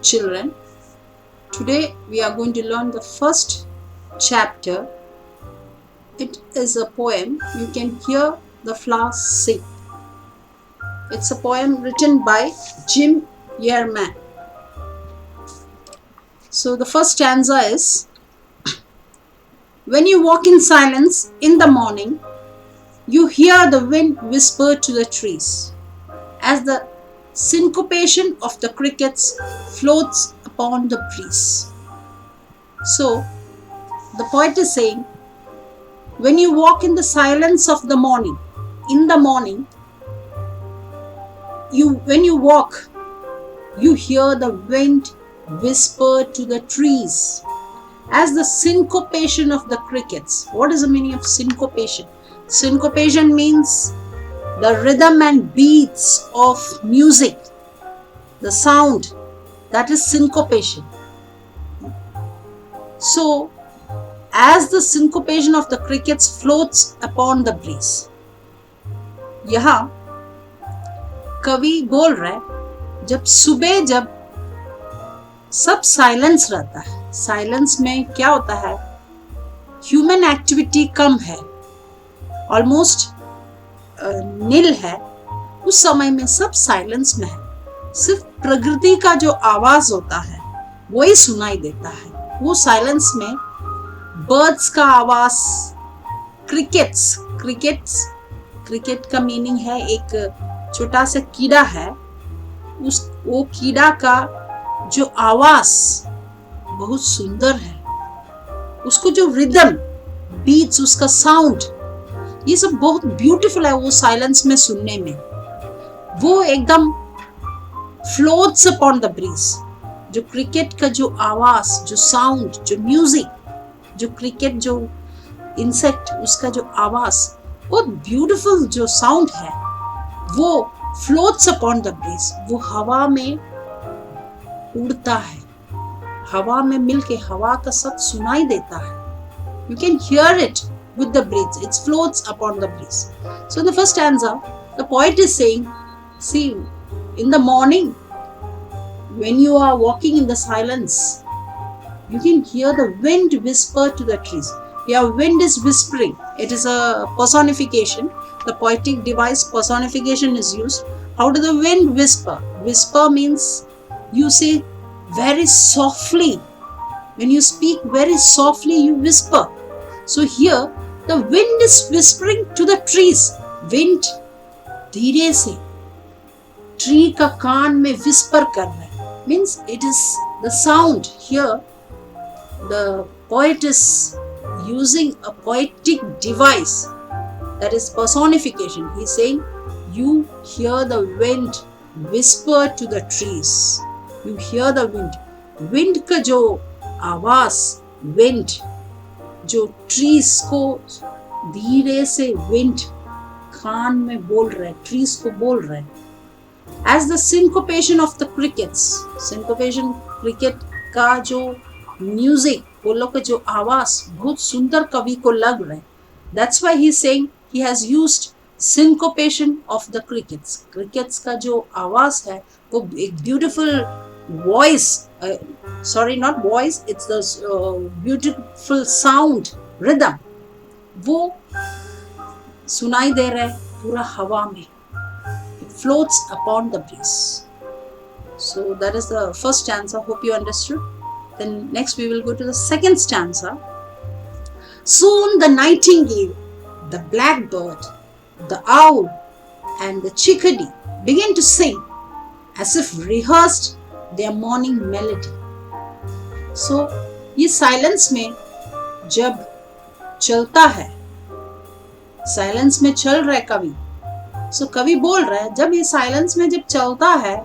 children. Today we are going to learn the first chapter. It is a poem. You can hear the flowers sing. It's a poem written by Jim Yearman. So the first stanza is, when you walk in silence in the morning, you hear the wind whisper to the trees, as the syncopation of the crickets floats upon the breeze. So, the poet is saying, when you walk in the silence of the morning, in the morning, when you walk, you hear the wind whisper to the trees, as the syncopation of the crickets. What is the meaning of syncopation? Syncopation means the rhythm and beats of music, the sound, that is syncopation. So, as the syncopation of the crickets floats upon the breeze. यहाँ कवि बोल रहा है, जब सुबह जब सब silence रहता है, साइलेंस में क्या होता है, ह्यूमन एक्टिविटी कम है, ऑलमोस्ट नील है, उस समय में सब साइलेंस में है, सिर्फ प्रकृति का जो आवाज होता है वही सुनाई देता है. वो साइलेंस में बर्ड्स का आवाज, क्रिकेट का मीनिंग है एक छोटा सा कीड़ा है, वो कीड़ा का जो आवाज बहुत सुंदर है, उसको जो रिदम, बीट्स, उसका साउंड, ये सब बहुत ब्यूटीफुल है. वो साइलेंस में सुनने में वो एकदम फ्लोट्स अपॉन द ब्रीज. जो क्रिकेट का जो आवाज, जो साउंड, जो म्यूजिक, जो क्रिकेट, जो इंसेक्ट, उसका जो आवाज, बहुत ब्यूटीफुल जो साउंड है, वो फ्लोट्स अपॉन द ब्रीज. वो हवा में उड़ता है, हवा में मिलके हवा का साथ सुनाई देता है. You can hear it with the breeze. It floats upon the breeze. So in the first stanza, the poet is saying, see, in the morning, when you are walking in the silence, you can hear the wind whisper to the trees. Yeah, wind is whispering. It is a personification. The poetic device personification is used. How does the wind whisper? Whisper means you say very softly. When you speak very softly, you whisper. So here, the wind is whispering to the trees. Wind धीरे से tree का कान में whisper कर रहा है. Means it is the sound. Here, the poet is using a poetic device, that is personification. He is saying, you hear the wind whisper to the trees. You hear the wind. Wind का जो आवाज, wind जो trees को धीरे से wind कान में बोल रहा है, trees को बोल रहा है. As the syncopation of the crickets, syncopation cricket का जो music, बोलो का जो आवाज बहुत सुंदर कवि को लग रहा है. That's why he is saying he has used syncopation of the crickets. Crickets का जो आवाज है वो एक beautiful voice, sorry, not voice, it's the beautiful sound, rhythm, वो सुनाई दे रहा है पूरा हवा में. It floats upon the breeze. So that is the first stanza. Hope you understood. Then next we will go to the second stanza. Soon the nightingale, the blackbird, the owl, and the chickadee begin to sing as if rehearsed their morning melody. So ये silence में जब चलता है, silence में चल रहा है कवि. So कवि बोल रहा है, जब ये साइलेंस में जब चलता है,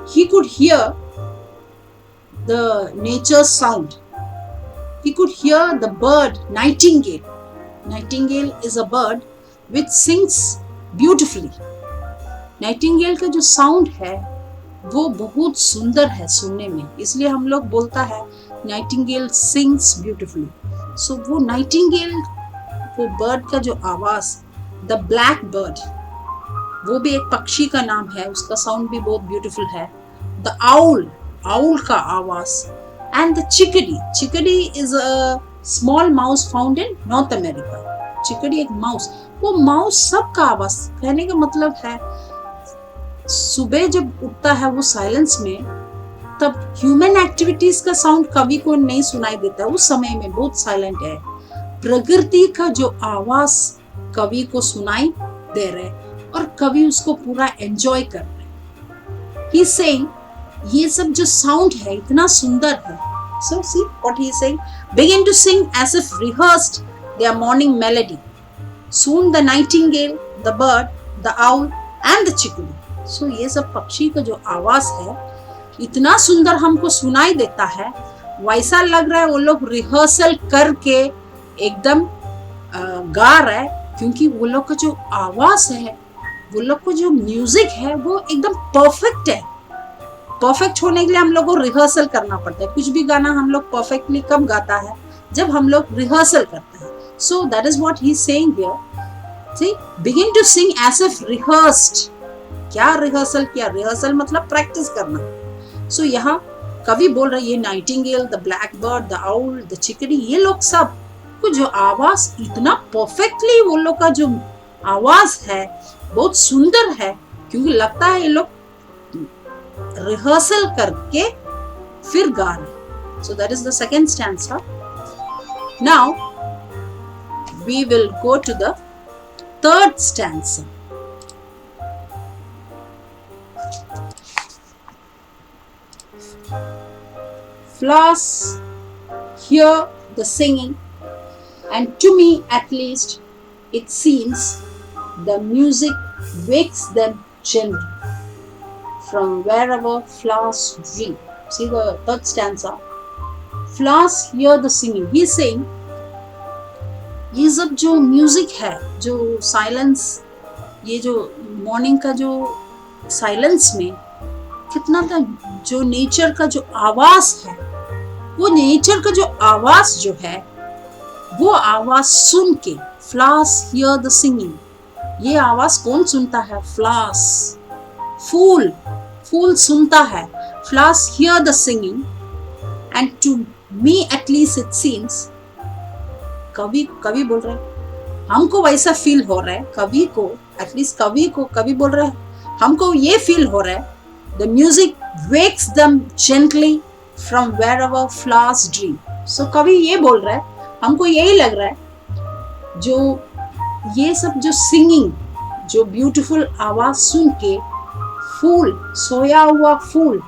he could hear the nature's sound. He could hear the bird, nightingale. Nightingale is a bird which sings beautifully. Nightingale का जो sound है वो बहुत सुंदर है सुनने में, इसलिए हम लोग बोलता है nightingale sings beautifully. So वो nightingale, वो bird का जो आवाज, the black bird, वो भी एक पक्षी का नाम है, उसका sound भी बहुत beautiful है. The owl, आउल का आवाज, and the chickadee. Chickadee is a small mouse found in North America. Chickadee एक माउस, वो माउस सबका आवाज. कहने का मतलब है सुबह जब उठता है वो साइलेंस में, तब ह्यूमन एक्टिविटीज का साउंड कवि को नहीं सुनाई देता. उस समय में बहुत साइलेंट है. प्रकृति का जो आवाज कवि को सुनाई दे रहे और कवि उसको पूरा एंजॉय कर रहे. ही सेइंग ये सब जो साउंड है इतना सुंदर है. So see what he is saying. Begin to sing as if rehearsed their morning melody. Soon the nightingale, the bird, the owl and the chickadee. So ये सब पक्षी का जो आवाज है इतना सुंदर हमको सुनाई देता है, वैसा लग रहा है वो लोग रिहर्सल करके एकदम गा रहा है. क्योंकि वो लोग का जो आवाज है, वो लोग को जो म्यूजिक है वो एकदम परफेक्ट है. परफेक्ट होने के लिए हम लोग को रिहर्सल करना पड़ता है. कुछ भी गाना हम लोग परफेक्टली कब गाता है, जब हम लोग रिहर्सल करते हैं. So that is what he is saying here. See, begin to sing as if rehearsed. क्या रिहर्सल किया? रिहर्सल मतलब प्रैक्टिस करना. सो यहाँ कवि बोल रहे ये nightingale, the black bird, the owl, the chickadee, ये लोग सब को जो आवाज इतना परफेक्टली, वो लोग का जो आवाज है बहुत सुंदर है. क्योंकि लगता है ये लोग रिहर्सल करके फिर गा रहे. So that is the second stanza. Now we will go to the third stanza. Flowers hear the singing, and to me at least it seems the music wakes them gently from wherever flowers dream. See the third stanza. Flowers hear the singing. He is saying ये सब जो music है, जो silence, ये जो morning का जो silence में कितना था, जो नेचर का जो आवाज है, वो नेचर का जो आवाज जो है, वो आवाज सुन के फ्लावर्स हियर द सिंगिंग. ये आवाज कौन सुनता है? फ्लावर्स, फूल. फूल सुनता है. Flowers hear the singing, and to me at least it seems. कवि बोल रहे हैं, हमको वैसा फील हो रहा है. कवि को एटलीस्ट कवि बोल रहे हैं, हमको ये फील हो रहा है, the music wakes them gently from wherever flowers dream. So कवि ये बोल रहा है, हमको यही लग रहा है, जो ये सब जो सिंगिंग, जो ब्यूटीफुल आवाज सुन के फूल, सोया हुआ फूल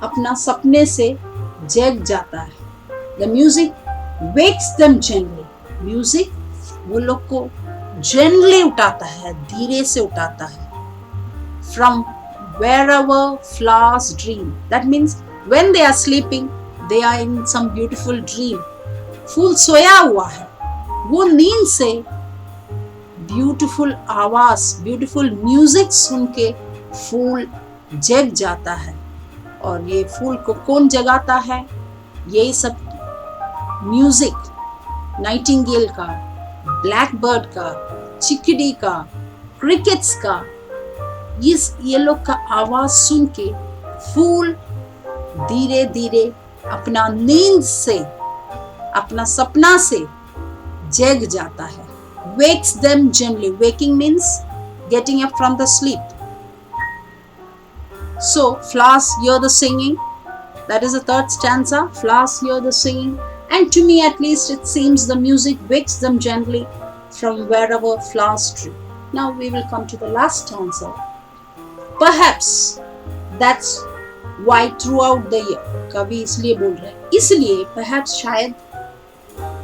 अपना सपने से जग जाता है. The music wakes them gently. Music वो लोग को gently उठाता है, धीरे से उठाता है. From wherever flowers dream. That means when they are sleeping, they are in some beautiful dream. फूल सोया हुआ है, वो नींद से ब्यूटीफुल आवाज, ब्यूटीफुल म्यूजिक सुन के फूल जग जाता है. और ये फूल को कौन जगाता है? यही सब म्यूजिक नाइटिंगेल का, ब्लैक बर्ड का, चिकडी का, क्रिकेट्स का, ये लोग का आवाज सुन के फूल धीरे धीरे अपना नींद से, अपना सपना से जग जाता है. wakes them gently. Waking means getting up from the sleep. So flowers hear the singing. That is the third stanza. Flowers hear the singing, and to me at least it seems the music wakes them gently from wherever flowers dream. Now we will come to the last stanza. Perhaps that's why throughout the year, कवि इसलिए बोल रहे हैं, इसलिए perhaps शायद,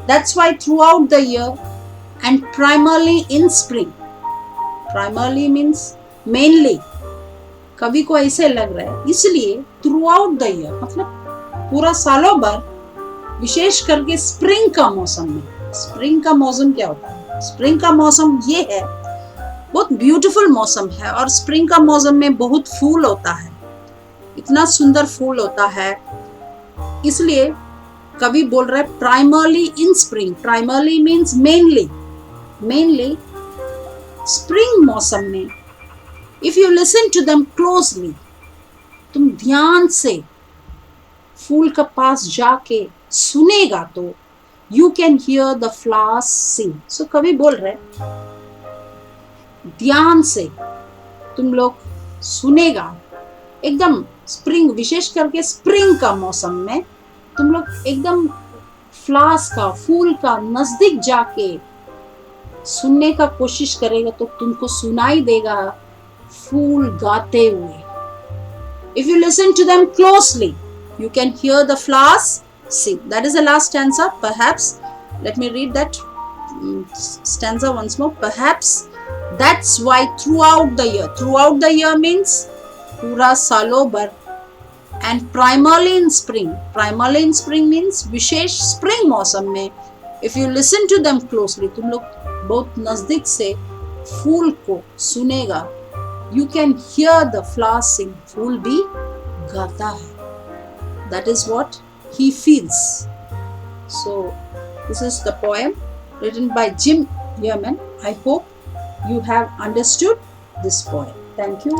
that's why throughout the year and primarily in spring. Primarily means mainly. कवि को ऐसे लग रहा है, इसलिए throughout the year मतलब पूरा सालों भर, विशेष करके स्प्रिंग का मौसम में. स्प्रिंग का मौसम क्या होता है? स्प्रिंग का मौसम ये है, बहुत ब्यूटीफुल मौसम है. और स्प्रिंग का मौसम में बहुत फूल होता है, इतना सुंदर फूल होता है. इसलिए कवि बोल रहा है primarily in spring. Primarily means mainly. Mainly spring मौसम में if you listen to them closely, तुम ध्यान से फूल के पास जाके सुनेगा तो you can hear the flowers sing. So कवि बोल रहे ध्यान से तुम लोग सुनेगा, एकदम स्प्रिंग, विशेष करके स्प्रिंग का मौसम में तुम लोग एकदम फ्लावर्स का, फूल का नजदीक जाके सुनने का कोशिश करेगा तो तुमको सुनाई देगा फूल गाते हुए। If you listen to them closely, you can hear the flowers sing. That is the last stanza. Perhaps, let me read that stanza once more. Perhaps that's why throughout the year means pura salo bhar, and primarily in spring means wishes spring मौसम में if you listen to them closely, तुम लोग बहुत नजदीक से फूल को सुनेगा, you can hear the flowers sing, फूल भी गाता है, that is what he feels. So this is the poem written by Jim Yeoman. I hope you have understood this poem. Thank you.